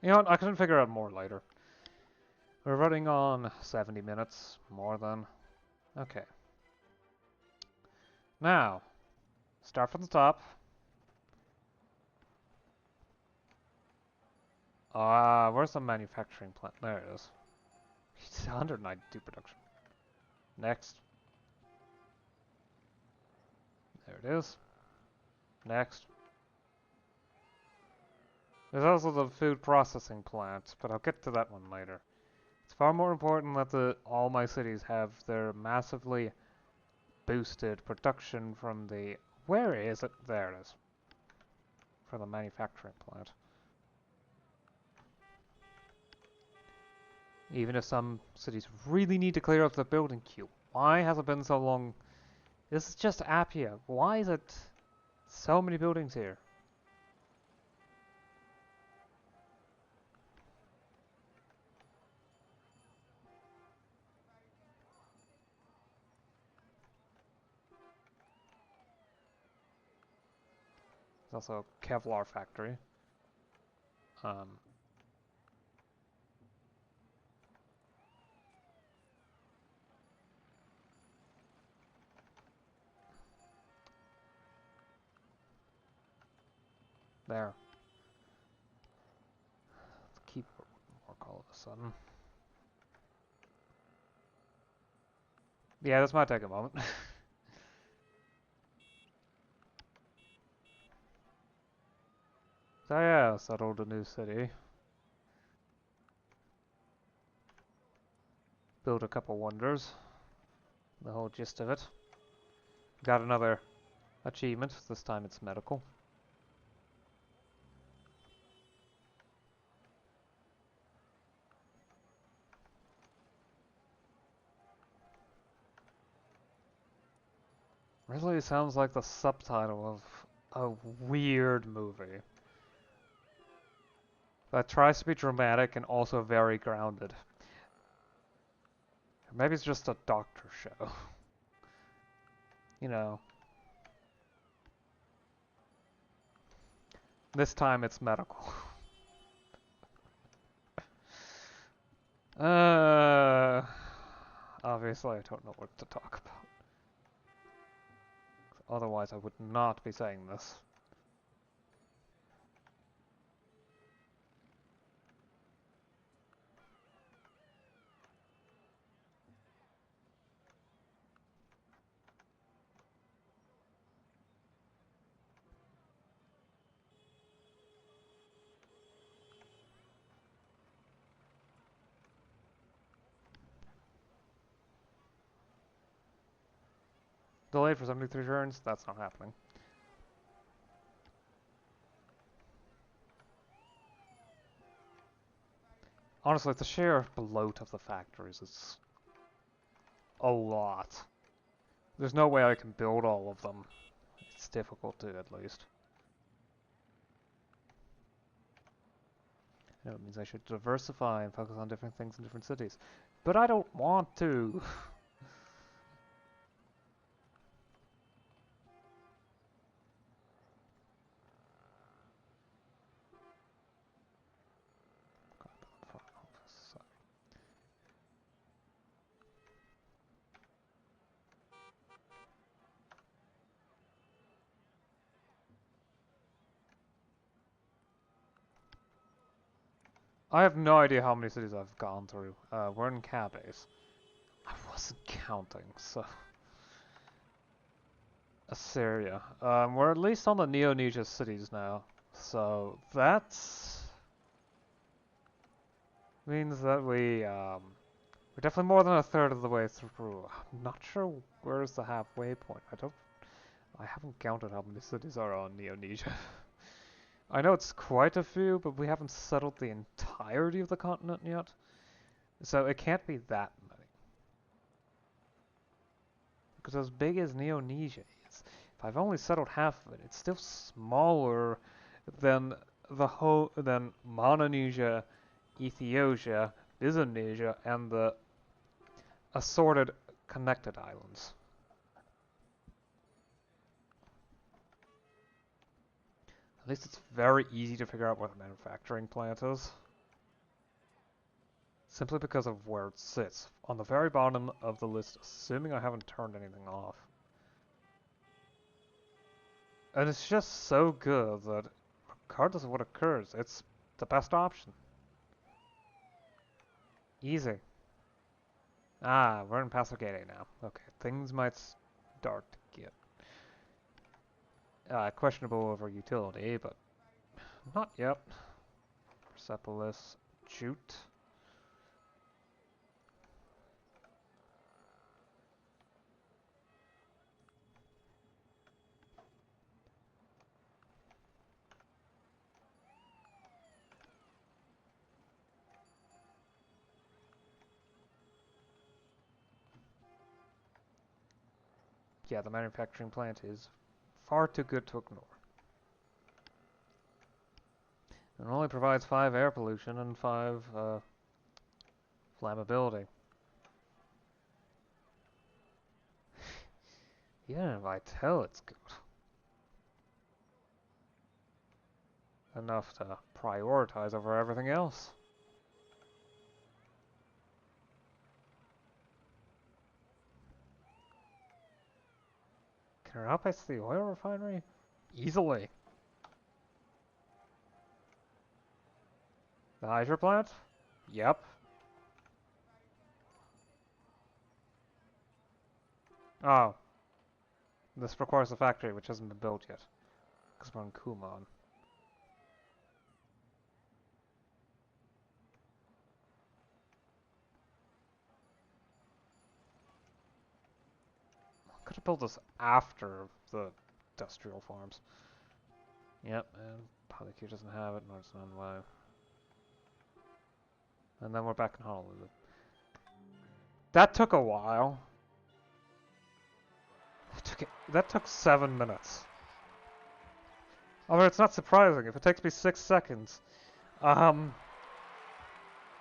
You know what? I can figure out more later. We're running on 70 minutes, more than. Okay. Now, start from the top. Where's the manufacturing plant? There it is. It's 192 production. Next. There it is. Next. There's also the food processing plant, but I'll get to that one later. It's far more important that all my cities have their massively boosted production from the... Where is it? There it is. From the manufacturing plant. Even if some cities really need to clear up the building queue. Why has it been so long? This is just Appia. Why is it so many buildings here? There's also a Kevlar factory. Um, there. The keyboard wouldn't work all of a sudden. Yeah, this might take a moment. So yeah, settled a new city. Build a couple wonders. The whole gist of it. Got another achievement. This time it's medical. Really sounds like the subtitle of a weird movie that tries to be dramatic and also very grounded. Maybe it's just a doctor show. You know. This time it's medical. uh, Obviously I don't know what to talk about. Otherwise I would not be saying this. Delayed for 73 turns? That's not happening. Honestly, the sheer bloat of the factories is a lot. There's no way I can build all of them. It's difficult to, at least. You know, it means I should diversify and focus on different things in different cities. But I don't want to! I have no idea how many cities I've gone through. We're in Cabase. I wasn't counting, so... Assyria. We're at least on the Neo-Nesia cities now. So, that means that we're definitely more than a third of the way through. I'm not sure where's the halfway point. I haven't counted how many cities are on Neo-Nesia. I know it's quite a few, but we haven't settled the entirety of the continent yet. So it can't be that many. Because as big as Neo-Nesia is, if I've only settled half of it, it's still smaller than than Mononesia, Ethiopia, Byzantium, and the assorted connected islands. At least it's very easy to figure out where the manufacturing plant is. simply because of where it sits. On the very bottom of the list, assuming I haven't turned anything off. And it's just so good that, regardless of what occurs, it's the best option. Easy. Ah, we're in Pasogate now. Okay, things might start to get questionable over utility, but not yet. Persepolis, Jute. Yeah, the manufacturing plant is far too good to ignore. It only provides 5 air pollution and 5 flammability. Yeah, if I tell it's good. Enough to prioritize over everything else. Can it outpace the oil refinery? Easily. The hydro plant? Yep. Oh. This requires a factory which hasn't been built yet. Because we're on Kumon. Could have built this after the industrial farms. Yep, and Polycube doesn't have it, nor does Nunway. And then we're back in Honolulu. That took a while. That took 7 minutes. Although it's not surprising if it takes me 6 seconds.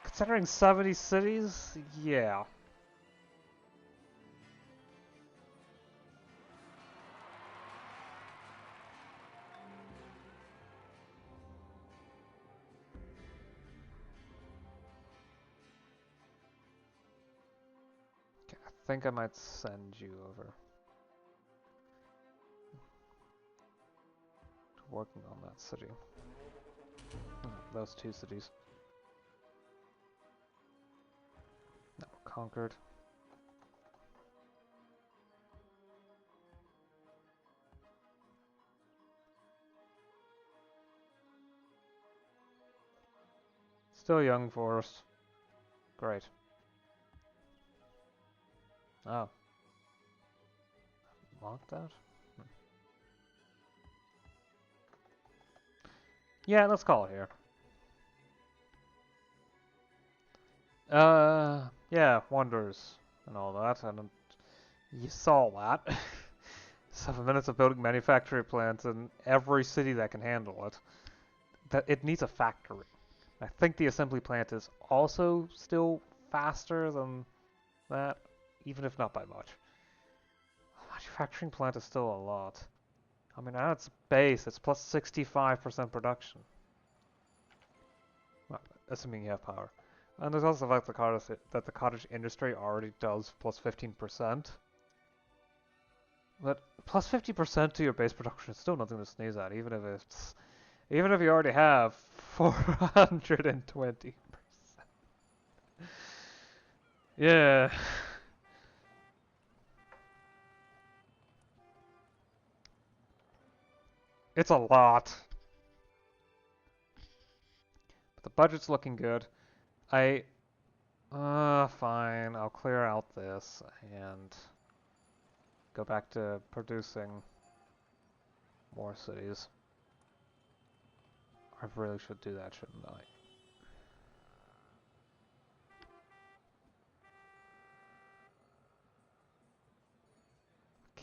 Considering 70 cities, yeah. Okay, I think I might send you over. Working on that city. Those 2 cities. No, conquered. Still young for us. Great. Oh. Locked out? Yeah, let's call it here. Yeah, wonders and all that, and you saw that. 7 minutes of building manufacturing plants in every city that can handle it. That it needs a factory. I think the assembly plant is also still faster than that, even if not by much. Manufacturing plant is still a lot. I mean, at its base, it's plus 65% production. Well, assuming you have power. And there's also the fact that the cottage industry already does plus 15%. But plus 50% to your base production is still nothing to sneeze at, even if you already have 420%. Yeah. It's a lot. But the budget's looking good. Fine. I'll clear out this and go back to producing more cities. I really should do that, shouldn't I?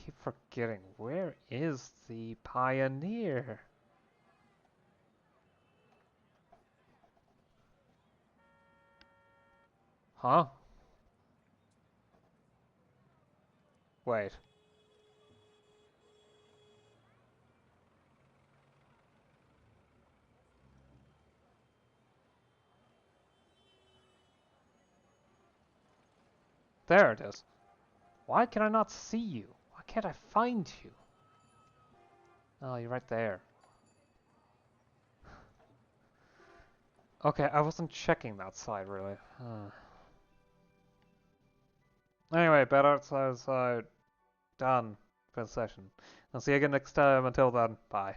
Keep forgetting. Where is the pioneer? Huh? Wait. There it is. Why can I not see you? Why can't I find you? Oh, you're right there. Okay, I wasn't checking that side, really. Anyway, better outside, done for the session. I'll see you again next time. Until then, bye.